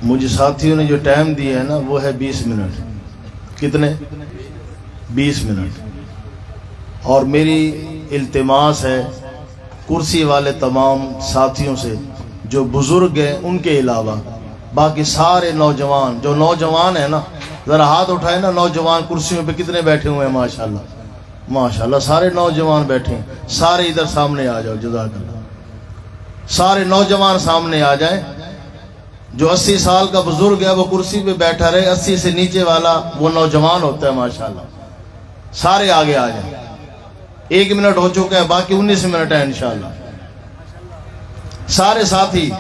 मुझे साथियों ने जो टाइम दिया है ना वो है 20 मिनट। कितने? 20 मिनट। और मेरी इल्तिमास है कुर्सी वाले तमाम साथियों से, जो बुजुर्ग हैं उनके अलावा बाकी सारे नौजवान, जो नौजवान है ना, जरा हाथ उठाए ना। नौजवान कुर्सियों पे कितने बैठे हुए हैं? माशाल्लाह माशाल्लाह, सारे नौजवान बैठे हैं। सारे इधर सामने आ जाओ, जज़ाकल्लाह। सारे नौजवान सामने आ जाए। जो 80 साल का बुजुर्ग है वो कुर्सी पे बैठा रहे, 80 से नीचे वाला वो नौजवान होता है माशाल्लाह। सारे आगे आ जाए। 1 मिनट हो चुका है, बाकी 19 मिनट है इंशाल्लाह। सारे साथी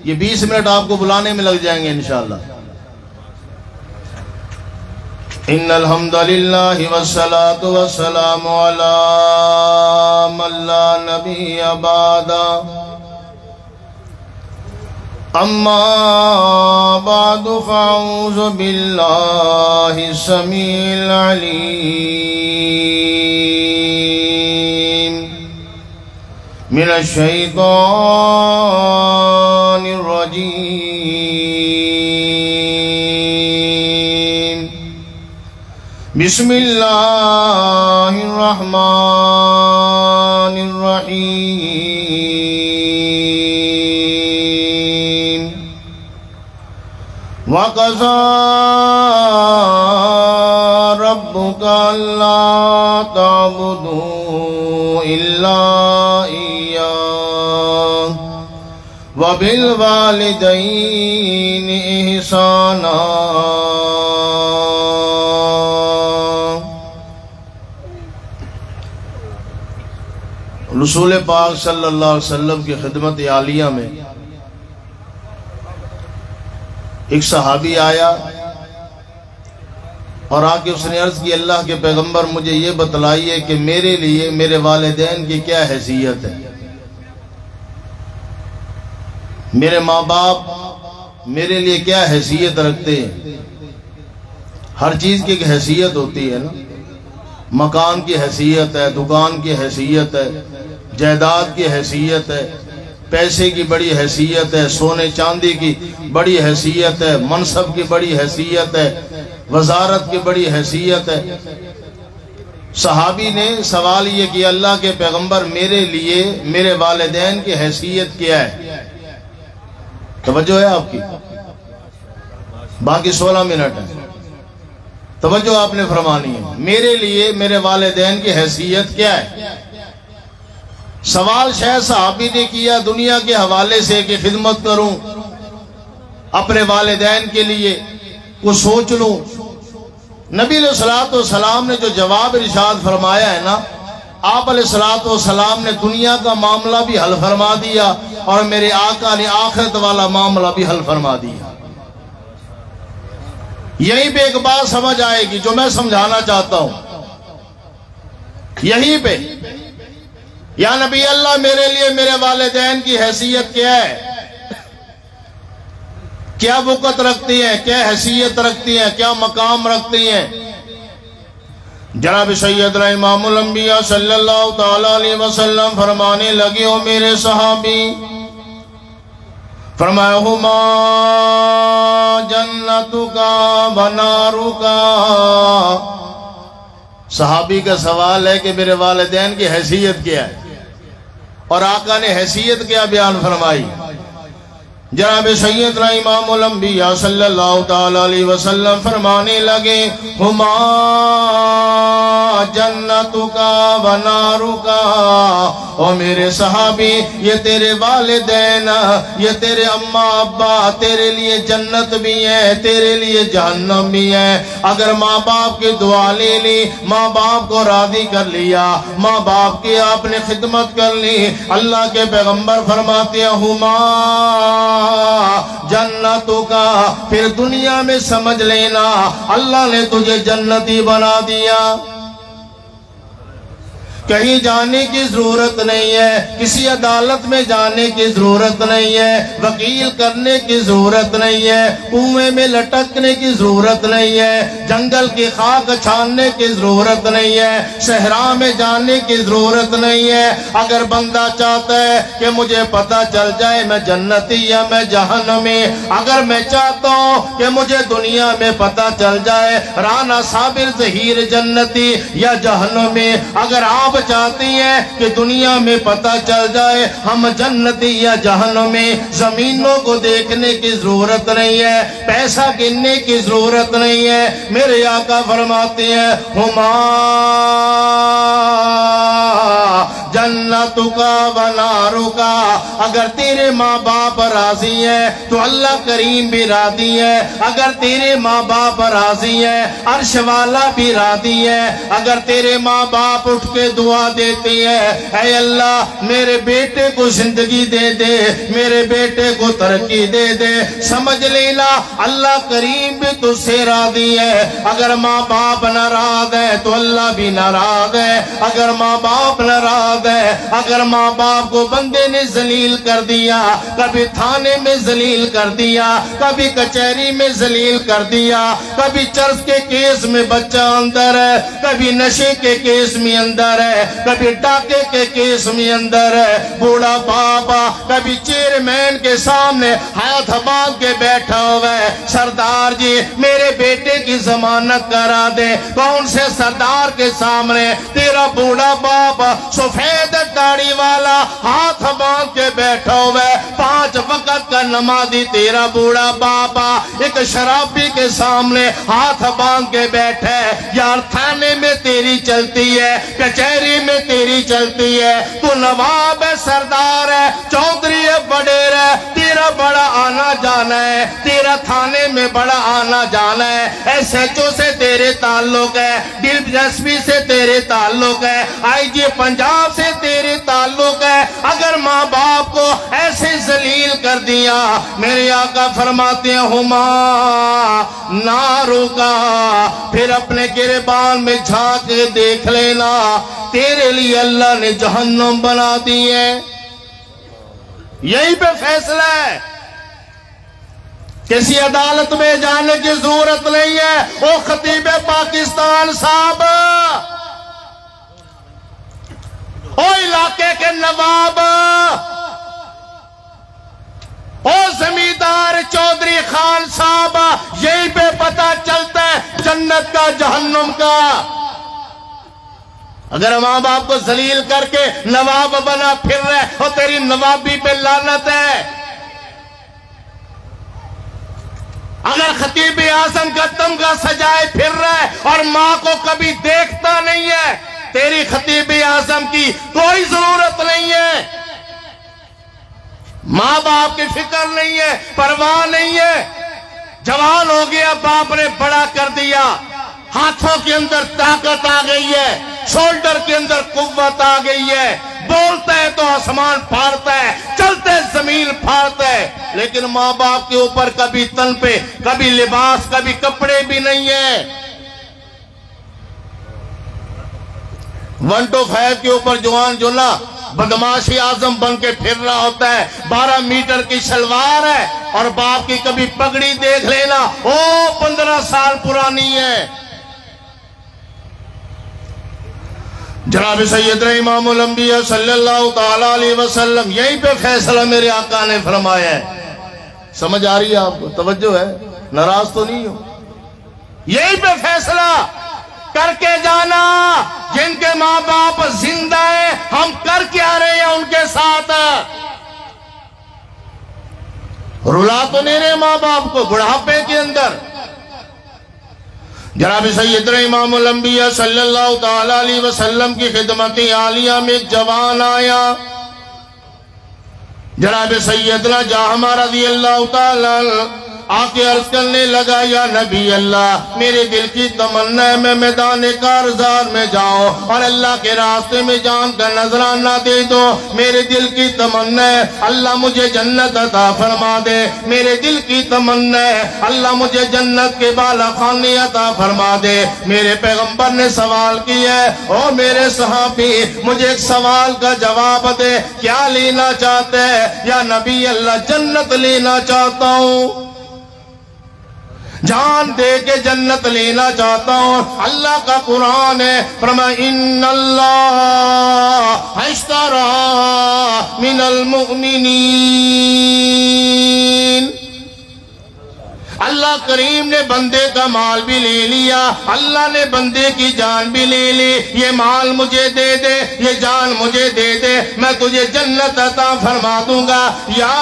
ये 20 मिनट आपको बुलाने में लग जाएंगे इंशाल्लाह। इन्नल हम्दुलिल्लाहि वस्सलातु वस्सलामु अला मन ला नबिय्य बअदा, अम्मा बादु फ़अऊज़ु बिल्लाहि समीइल अलीम मिनश शैतानिर रजीम। बिस्मिल्लाहिर रहमानिर रहीम। वक़ज़ा रब्बुका अल्ला तअबुदू इल्ला इय्याहु व बिल वालिदैनि इहसाना। रसूल पाक सल्लल्लाहु अलैहि वसल्लम की खिदमत आलिया में एक सहाबी आया और आके उसने अर्ज की, अल्लाह के पैगंबर मुझे ये बतलाइए कि मेरे लिए मेरे वालिदैन की क्या हैसियत है। मेरे माँ बाप मेरे लिए क्या हैसियत रखते हैं। हर चीज की एक हैसियत होती है ना। मकान की हैसियत है, दुकान की हैसियत है, जायदाद की हैसियत है, पैसे की बड़ी हैसियत है, सोने चांदी की बड़ी हैसियत है, मनसब की बड़ी हैसियत है, वजारत की बड़ी हैसियत है। सहाबी ने सवाल ये किया, अल्लाह के पैगंबर मेरे लिए मेरे वालिदैन की हैसियत क्या है? तवज्जो है आपकी? बाकी 16 मिनट है, तवज्जो आपने फरमानी है। मेरे लिए मेरे वालिदैन की हैसियत क्या है? सवाल शायद सहाबी ने किया दुनिया के हवाले से कि खिदमत करूं, अपने वालिदैन के लिए कुछ सोच लूं। नबी अलैहिस्सलातु वस्सलाम ने जो जवाब इरशाद फरमाया है ना, आप अलैहिस्सलातु वस्सलाम ने दुनिया का मामला भी हल फरमा दिया और मेरे आका ने आखिरत वाला मामला भी हल फरमा दिया। यहीं पे एक बात समझ आएगी जो मैं समझाना चाहता हूं। यहीं पे, या नबी अल्लाह मेरे लिए मेरे वालिदैन की हैसियत क्या है? क्या वक़्त रखती हैं, क्या हैसियत रखती हैं, क्या मकाम रखती हैं? जनाब सैयदना इमामुल अंबिया सल्लल्लाहु तआला अलैहि वसल्लम फरमाने लगे, ओ मेरे सहाबी, फरमाया हुमा जन्नतुका व नारुका। सहाबी का सवाल है कि मेरे वालिदैन की हैसियत क्या है, और आका ने हैसियत क्या बयान फरमाई। जनाब सैयदना इमामुल अंबिया सल्लल्लाहु तआला अलैहि वसल्लम फरमाने लगे, हुमा जन्नतुका व नारुका। ओ मेरे सहाबी, ये तेरे वालिदैन, ये तेरे अम्मा अब्बा तेरे लिए जन्नत भी है, तेरे लिए जहन्नम भी है। अगर माँ बाप की दुआ ले ली, माँ बाप को राजी कर लिया, माँ बाप की आपने खिदमत कर ली, अल्लाह के पैगंबर फरमाते हैं हुमा जन्नतुका, फिर दुनिया में समझ लेना अल्लाह ने तुझे जन्नती बना दिया। कहीं जाने की जरूरत नहीं है, किसी अदालत में जाने की जरूरत नहीं है, वकील करने की जरूरत नहीं है, कुएं में लटकने की जरूरत नहीं है, जंगल की खाक छानने की जरूरत नहीं है, सहरा में जाने की जरूरत नहीं है। अगर बंदा चाहता है कि मुझे पता चल जाए मैं जन्नती या मैं जहन्नमी, अगर मैं चाहता हूँ कि मुझे दुनिया में पता चल जाए राना साबिर ज़हीर जन्नती या जहन्नमी, अगर आप चाहती हैं कि दुनिया में पता चल जाए हम जन्नती या जहन्नमी, जमीनों को देखने की जरूरत नहीं है, पैसा गिनने की जरूरत नहीं है। मेरे आका फरमाते हैं हुमा जन्नतुका व नारुका, अगर तेरे माँ बाप राजी है तो अल्लाह करीम भी राजी है, अगर तेरे माँ बाप राजी है अर्श वाला भी राजी है। अगर तेरे माँ बाप उठ के दुआ देती है ऐ अल्लाह मेरे बेटे को जिंदगी दे दे, मेरे बेटे को तरक्की दे दे, समझ लेना अल्लाह करीम भी तुझसे राजी है। अगर माँ बाप नाराज है तो अल्लाह भी नाराज है। अगर माँ बाप नाराज है, अगर माँ बाप को बंदे ने जलील कर दिया, कभी थाने में जलील कर दिया, कभी कचहरी में जलील कर दिया, कभी चर्च के केस में बच्चा अंदर है, कभी नशे के केस में अंदर है, कभी डाके के केस में अंदर है, बूढ़ा बाबा कभी चेयरमैन के सामने हाथ बांध के बैठा हुआ है, सरदार जी मेरे बेटे की जमानत करा दे। कौन से सरदार के सामने? तेरा बूढ़ा बाबा सफेद दाढ़ी वाला हाथ बांध के बैठा हुआ है, 5 वक्त का नमाजी तेरा बूढ़ा बाबा एक शराबी के सामने हाथ बांध के बैठे। यार थाने में तेरी चलती है, कचहरी में तेरी चलती है, तू नवाब है, सरदार है, चौधरी है, बड़ेर है, तेरा बड़ा आना जाना है, तेरा थाने में बड़ा आना जाना है, SHO से तेरे ताल्लुक है, DSP से तेरे ताल्लुक है, IG पंजाब से तेरे ताल्लुक है। अगर माँ बाप को ऐसे जलील कर दिया, मेरे आका फरमाते हैं हुमा नारू का, फिर अपने गिरबान में झांक के देख लेना तेरे लिए अल्लाह ने जहन्नम बना दी है। यही पे फैसला है, किसी अदालत में जाने की जरूरत नहीं है। ओ खतीब पाकिस्तान साहब, ओ इलाके के नवाब, ओ जमींदार चौधरी खान साहब, यहीं पे पता चलता है जन्नत का जहन्नुम का। अगर माँ बाप को जलील करके नवाब बना फिर रहे और तेरी नवाबी पे लानत है। अगर खतीब आजम का तमगा सजाए फिर रहे और माँ को कभी देखता नहीं है, तेरी खतीब आजम की कोई जरूरत नहीं है। माँ बाप की फिक्र नहीं है, परवाह नहीं है। जवान हो गया, बाप ने बड़ा कर दिया, हाथों के अंदर ताकत आ गई है, शोल्डर के अंदर कुव्वत आ गई है, बोलता है तो आसमान फाड़ता है, चलते जमीन फाड़ता है। लेकिन माँ बाप के ऊपर कभी तन पे, कभी लिबास, कभी कपड़े भी नहीं है। 125 के ऊपर जवान जो ना बदमाशी आजम बन के फिर रहा होता है, 12 मीटर की सलवार है और बाप की कभी पगड़ी देख लेना, ओ 15 साल पुरानी है। जनाब सैयदना इमामुल अंबिया सल्लल्लाहु तआला अलैहि वसल्लम, यहीं पे फैसला मेरे आका ने फरमाया है। समझ आ रही है आपको? तवज्जो है, नाराज तो नहीं हो? यहीं पे फैसला करके जाना। जिनके माँ बाप जिंदा है, हम कर क्या रहे हैं उनके साथ? रुला तो नहीं रहे माँ बाप को बुढ़ापे के अंदर। जनाब सैयदना इमामुल अंबिया सल्लल्लाहु तआला अलैहि वसल्लम की खिदमत आलिया में एक जवान आया। जनाब सैयदना जाहमा रज़ियल्लाहु तआला आके अर्ज करने लगा, या नबी अल्लाह, मेरे दिल की तमन्ना है मैं मैदान कारज़ार में जाऊं और अल्लाह के रास्ते में जान का नजराना दे दो। मेरे दिल की तमन्ना है अल्लाह मुझे जन्नत अता फरमा दे। मेरे दिल की तमन्ना है अल्लाह मुझे जन्नत के बाला खाने अता फरमा दे। मेरे पैगंबर ने सवाल किया, ओ मेरे सहाबी, मुझे एक सवाल का जवाब दे, क्या लेना चाहते हैं? या नबी अल्लाह, जन्नत लेना चाहता हूं, जान दे के जन्नत लेना चाहता हूं। अल्लाह का कुरान है, फरमा इन्नल्लाह इश्तरा मिनल मुमिनीन, अल्लाह करीम ने बंदे का माल भी ले लिया, अल्लाह ने बंदे की जान भी ले ली। ये माल मुझे दे दे, ये जान मुझे दे दे, मैं तुझे जन्नत अता फरमा दूंगा। या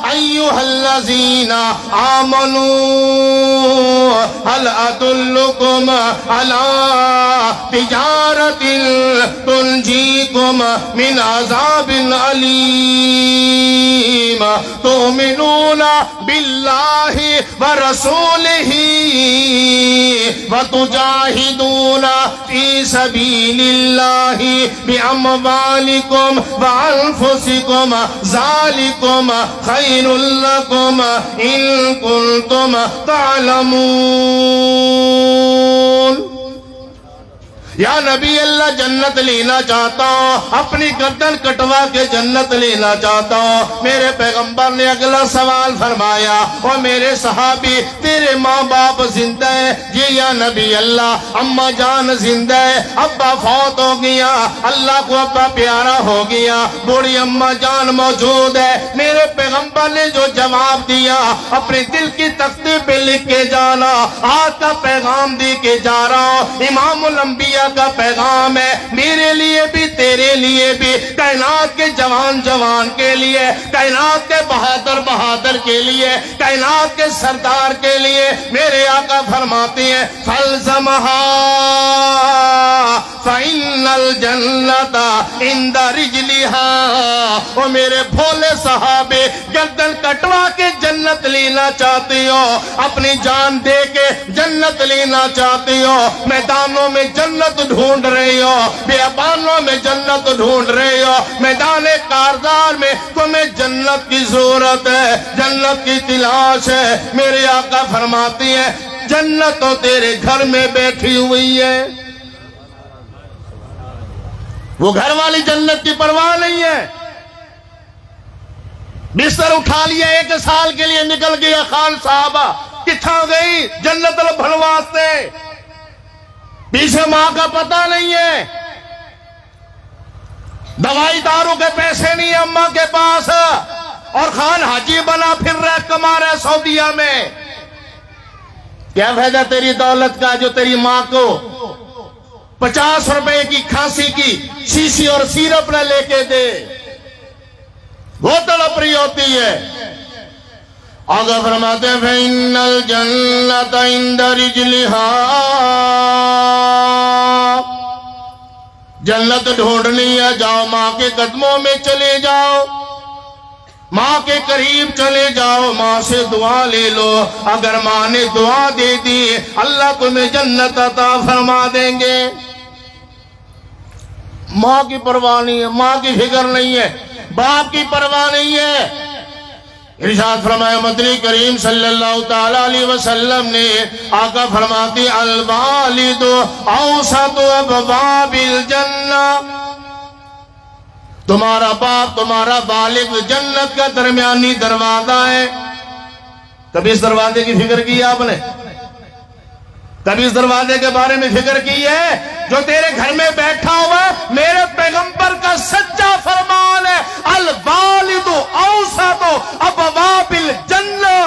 अय्युहल्लज़ीना आमनू हल अदुल्लुकुम अला तिजारतिन तुंजीकुम मिन अज़ाबिन अलीम तुमिनूना बिल्लाहि व रसूलिही व तुजाहिदूना फी सबीलिल्लाहि बिअमवालिकुम व अनफुसिकुम ज़ालिकुम खैरुल लकुम इन कुंतुम तालमून। या नबी अल्लाह, जन्नत लेना चाहता हूँ, अपनी गर्दन कटवा के जन्नत लेना चाहता हूँ। मेरे पैगंबर ने अगला सवाल फरमाया, और मेरे सहाबी, तेरे माँ बाप जिंदा है? जी या नबी अल्लाह, अम्मा जान जिंदा है, अब्बा फौत हो गया, अल्लाह को अब्बा प्यारा हो गया, बूढ़ी अम्मा जान मौजूद है। मेरे पैगंबर ने जो जवाब दिया, अपने दिल की तख्ते पे लिख के जाना, आज का पैगाम दे के जा रहा हूँ। इमामुल अंबिया का पैगाम है, मेरे लिए भी, तेरे लिए भी, कायनात के जवान जवान के लिए, कायनात के बहादुर बहादुर के लिए, कायनात के सरदार के लिए। मेरे आका फरमाते हैं, फल्ज़महा फ़इन्नल जन्नता इंदा रिजलिहा। ओ मेरे भोले सहाबे, गर्दन कटवा के जन्नत लेना चाहते हो, अपनी जान दे के जन्नत लेना चाहते हो, मैदानों में जन्नत ढूंढ रहे हो, बेअबानों में जन्नत ढूंढ रहे हो, मैदान कारज़ार में तुम्हें जन्नत की जरूरत है, जन्नत की तलाश है। मेरे आका फरमाती है, जन्नत तो तेरे घर में बैठी हुई है। वो घर वाली जन्नत की परवाह नहीं है। बिस्तर उठा लिया, 1 साल के लिए निकल गया खान साहबा, किथा गई जन्नत लभन वास्ते, पीछे मां का पता नहीं है, दवाई दारू के पैसे नहीं है अम्मा के पास, और खान हाजी बना फिर रहा, कमा रहा सऊदीया में। क्या फायदा तेरी दौलत का जो तेरी मां को 50 रुपए की खांसी की शीशी और सिरप न लेके दे, वो तड़प रही होती है। आगे फरमाते हैं, फ़इन्नल जन्नत इंदा रिजलिहा, जन्नत ढूंढनी है, जाओ मां के कदमों में चले जाओ, माँ के करीब चले जाओ, माँ से दुआ ले लो। अगर माँ ने दुआ दे दी, अल्लाह तुम्हें जन्नत अता फरमा देंगे। माँ की परवाह नहीं है, माँ की फिक्र नहीं है, बाप की परवाह नहीं है। इरशाद फरमाया मदनी करीम सल्लल्लाहु ताला अलैहि वसल्लम ने, आका फरमाती, अल वालिदु औसतु अबवाबिल जन्नह, तुम्हारा बाप, तुम्हारा बालिग जन्नत का दरमियानी दरवाजा है। कभी इस दरवाजे की फिक्र की है आपने? कभी इस दरवाजे के बारे में फिक्र की है? जो तेरे घर में बैठा हुआ है, मेरे पैगंबर का सच्चा फरमान है, अल वालिदु औसतु अबवाबिल जन्नह,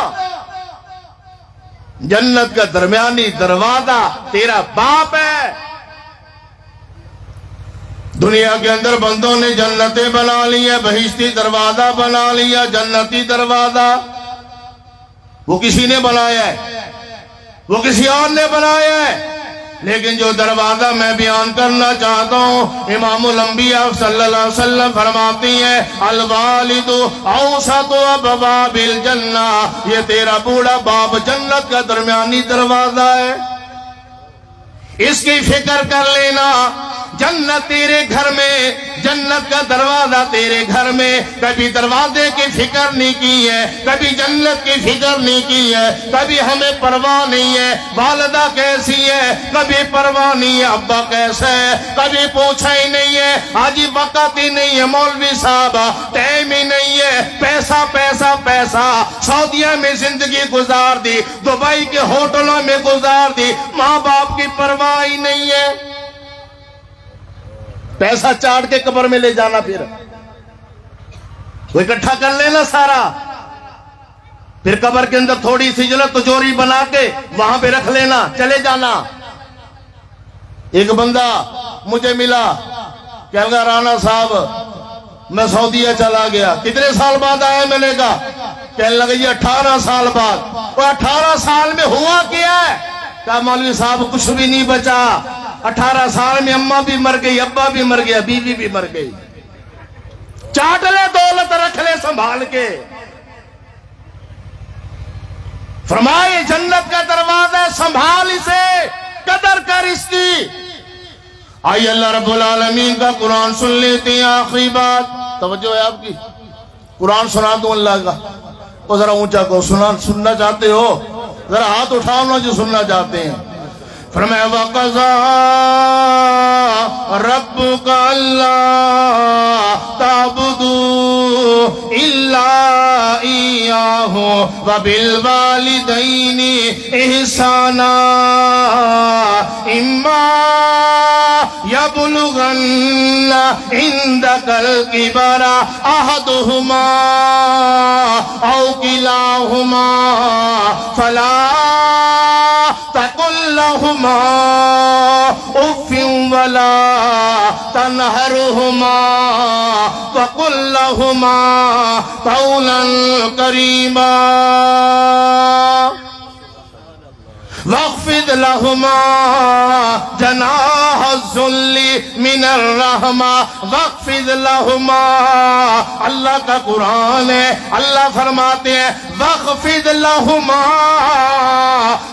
जन्नत का दरमियानी दरवाजा तेरा बाप है। दुनिया के अंदर बंदों ने जन्नतें बना ली है, बहिश्ती दरवाजा बना लिया, जन्नती दरवाजा वो किसी ने बनाया है, वो किसी और ने बनाया है। लेकिन जो दरवाजा मैं बयान करना चाहता हूँ, इमामुल अंबिया सल्लल्लाहु अलैहि वसल्लम फरमाती है, अल वालिदु औसतु अबवाबिल जन्ना, ये तेरा बूढ़ा बाप जन्नत का दरमियानी दरवाजा है, इसकी फिक्र कर लेना। जन्नत तेरे घर में, जन्नत का दरवाजा तेरे घर में। कभी दरवाजे की फिक्र नहीं की है, कभी जन्नत की फिक्र नहीं की है, कभी हमें परवाह नहीं है वालिदा कैसी है, कभी परवाह नहीं है अब्बा कैसा है, कभी पूछा ही नहीं है। आज वक्त ही नहीं है मौलवी साहब, टाइम ही नहीं है, पैसा पैसा पैसा। सऊदिया में जिंदगी गुजार दी, दुबई के होटलों में गुजार दी, माँ बाप की परवाह ही नहीं है। पैसा चाट के कब्र में ले जाना, फिर वो इकट्ठा कर लेना सारा, फिर कब्र के अंदर थोड़ी सी जगह तिजोरी बना के वहां पे रख लेना, चले जाना। एक बंदा मुझे मिला, कह लगा राना साहब मैं सऊदीया चला गया। कितने साल बाद आया? मैंने कहा, कहने लगा ये 18 साल बाद। और 18 साल में हुआ क्या है? कहा मौलवी साहब कुछ भी नहीं बचा। 18 साल में अम्मा भी मर गई, अब्बा भी मर गया, बीवी भी मर गई। चाट ले दौलत, रख ले संभाल के। फरमाए जन्नत का दरवाजा, संभाल इसे, कदर कर इसकी। आइए अल्लाह रब्बुल आलमीन का कुरान सुन लेते हैं। आखिरी बात तवज्जो है आपकी, कुरान सुना दूं अल्लाह का। तो जरा ऊंचा को सुनना चाहते हो, जरा हाथ उठाओ ना जो सुनना चाहते हैं। फरमाया वक़ज़ा रब्बुका अल्ला ताबुदू इल्ला इय्याहु व बिल वालिदैनि इहसाना इम्मा यबलुगन्ना इंदकल किबरा अहदुहुमा औ किलाहुमा फला तकुल्लहुमा उफ़्फ़िन वला तनहरुहुमा वकुल्लहुमा क़ौलन करीमा वक़्फ़िद लहुमा जनाह ज़ुल्ली मिनर रहमा वक़्फ़िद लहुमा। अल्लाह का कुरान है, अल्लाह फरमाते हैं वक़्फ़िद लहुमा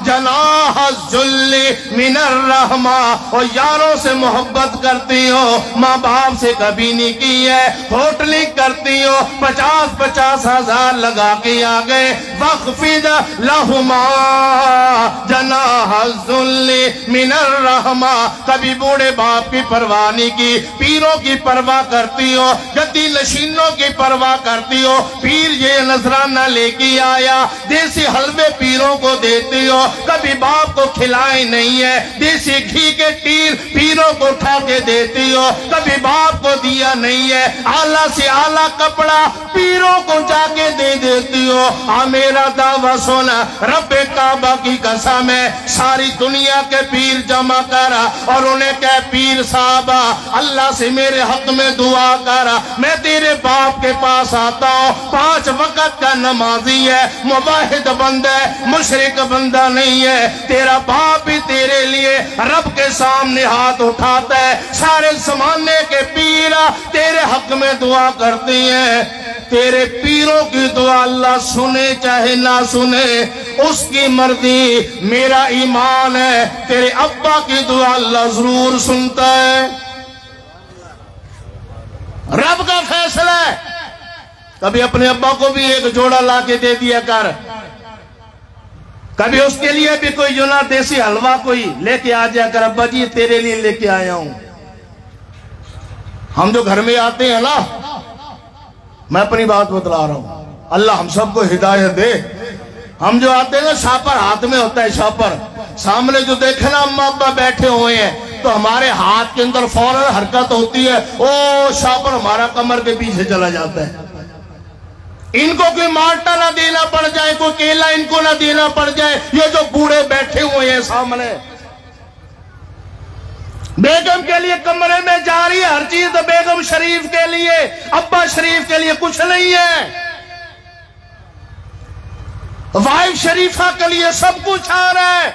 जनाह ज़ुल्ली मिनर रहमा। और यारों से मोहब्बत करती हो, माँ बाप से कभी नहीं की है, होटलिंग करती हो, 50-50 हज़ार लगा के आ गए। वक़्फ़िद लहुमा मिनर रहमा। कभी बूढ़े बाप की परवाह नहीं की, पीरों की परवाह करती हो, गद्दी नशीनों की परवाह करती हो। पीर ये नजराना लेके आया, देसी हलवे पीरों को देती हो, कभी बाप को खिलाए नहीं है। देसी घी के टीर पीरों को उठा के देती हो, कभी बाप को दिया नहीं है। आला से आला कपड़ा पीरों को जाके दे देती हो। आ मेरा दावा सोना, रब्बे काबा की कसम है, सारी दुनिया के पीर जमा करा और उन्हें कह पीर साहबा अल्लाह से मेरे हक में दुआ करा, मैं तेरे बाप के पास आता हूँ। 5 वक्त का नमाजी है, मुवाहिद बंदा है, मुशरिक बंदा नहीं है। तेरा बाप भी तेरे लिए रब के सामने हाथ उठाता है। सारे जमाने के पीर तेरे हक में दुआ करती हैं। तेरे पीरों की दुआ अल्लाह सुने चाहे ना सुने, उसकी मर्जी, मेरा ईमान है। तेरे अब्बा की दुआ अल्लाह जरूर सुनता है, रब का फैसला है। कभी अपने अब्बा को भी एक जोड़ा ला के दे दिया कर, कभी उसके लिए भी कोई जो ना देसी हलवा कोई लेके आ जाया कर, अब्बा जी तेरे लिए लेके आया हूं। हम जो घर में आते हैं ना, मैं अपनी बात बतला रहा हूं, अल्लाह हम सबको हिदायत दे। हम जो आते हैं ना, शापर हाथ में होता है, शापर सामने जो देखे ना अम्मा अब्बा बैठे हुए हैं, तो हमारे हाथ के अंदर फौरन हरकत होती है, ओ शापर हमारा कमर के पीछे चला जाता है। इनको कोई माल्टा ना देना पड़ जाए, कोई केला इनको ना देना पड़ जाए। ये जो बूढ़े बैठे हुए हैं सामने, बेगम के लिए कमरे में जा रही है हर चीज, तो बेगम शरीफ के लिए, अब्बा शरीफ के लिए कुछ नहीं है। वाइफ शरीफा के लिए सब कुछ आ रहा है।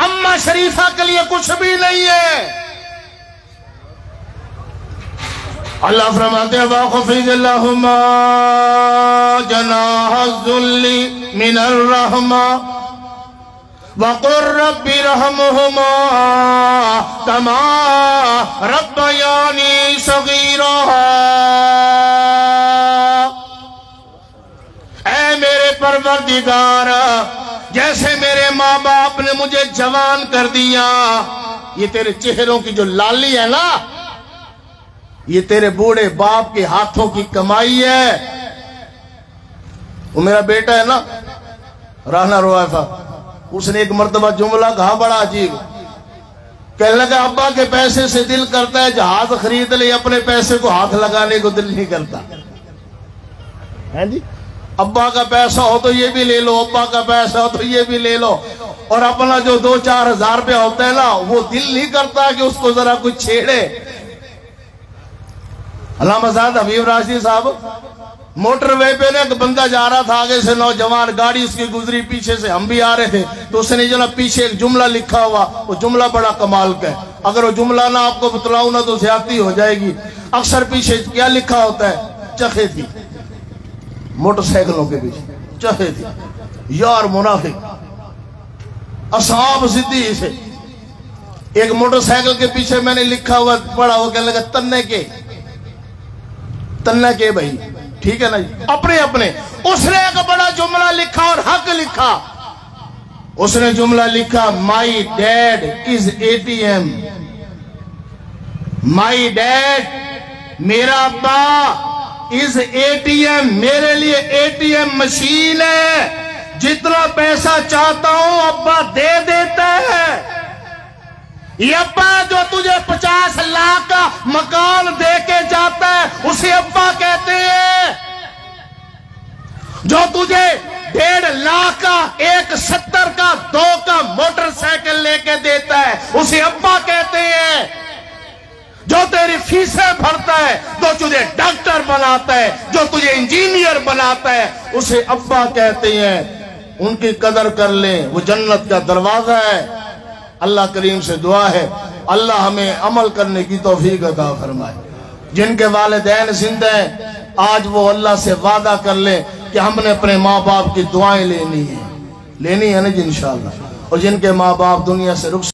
अम्मा शरीफा के लिए कुछ भी नहीं है। अल्लाह फरमाते हैं वाखफिज़लहुमा जनाहज़ुल्ली मिनर रहमा वक़ुर रब्बि रहमुहुमा कमा रब्बयानी सगीरा। ऐ मेरे परवरदिगार, जैसे मेरे माँ बाप ने मुझे जवान कर दिया, ये तेरे चेहरों की जो लाली है ना, ये तेरे बूढ़े बाप के हाथों की कमाई है। वो मेरा बेटा है ना राना रोएफा, उसने एक मर्तबा जुमला कहा बड़ा अजीब, कहने लगा अब्बा के पैसे से दिल करता है जहाज खरीद ले, अपने पैसे को हाथ लगाने को दिल नहीं करता है जी। अब्बा का पैसा हो तो ये भी ले लो, अब्बा का पैसा हो तो ये भी ले लो, और अपना जो 2-4 हजार रुपया होता है ना, वो दिल नहीं करता कि उसको जरा कुछ छेड़े। अल्लामा ज़ाद हबीब राशिदी साहब मोटरवे पे ना एक बंदा जा रहा था, आगे से नौजवान गाड़ी उसकी गुजरी, पीछे से हम भी आ रहे थे, तो उसने जो ना पीछे एक जुमला लिखा हुआ, वो जुमला बड़ा कमाल का है। अगर वो जुमला ना आपको बतलाऊं ना तो ज्यादती हो जाएगी। अक्सर पीछे क्या लिखा होता है, चखे थी, मोटरसाइकिलों के पीछे चखे थी, यार मुनाफिक असाब सिद्धि से। एक मोटरसाइकिल के पीछे मैंने लिखा हुआ पढ़ा, वो कहने लगा तन्ने के भाई, ठीक है ना जी, अपने अपने। उसने एक बड़ा जुमला लिखा और हक लिखा। उसने जुमला लिखा, my dad is ATM। My dad, मेरा अब्बा, इज ATM, मेरे लिए ATM मशीन है। जितना पैसा चाहता हूं अब्बा दे देता है। ये अब्बा जो तुझे 50 लाख का मकान दे के जाता है उसे अब्बा कहते हैं। जो तुझे 1.5 लाख का, 1.70 का, 2 का मोटरसाइकिल लेके देता है उसे अब्बा कहते हैं। जो तेरी फीसें भरता है, जो तुझे डॉक्टर बनाता है, जो तुझे इंजीनियर बनाता है, उसे अब्बा कहते हैं। उनकी कदर कर ले, वो जन्नत का दरवाजा है। अल्लाह करीम से दुआ है अल्लाह हमें अमल करने की तौफीक अता फरमाए। जिनके वालिदैन जिंदा हैं, आज वो अल्लाह से वादा कर ले कि हमने अपने माँ बाप की दुआएं लेनी है ना जी इंशाअल्लाह। और जिनके माँ बाप दुनिया से रुख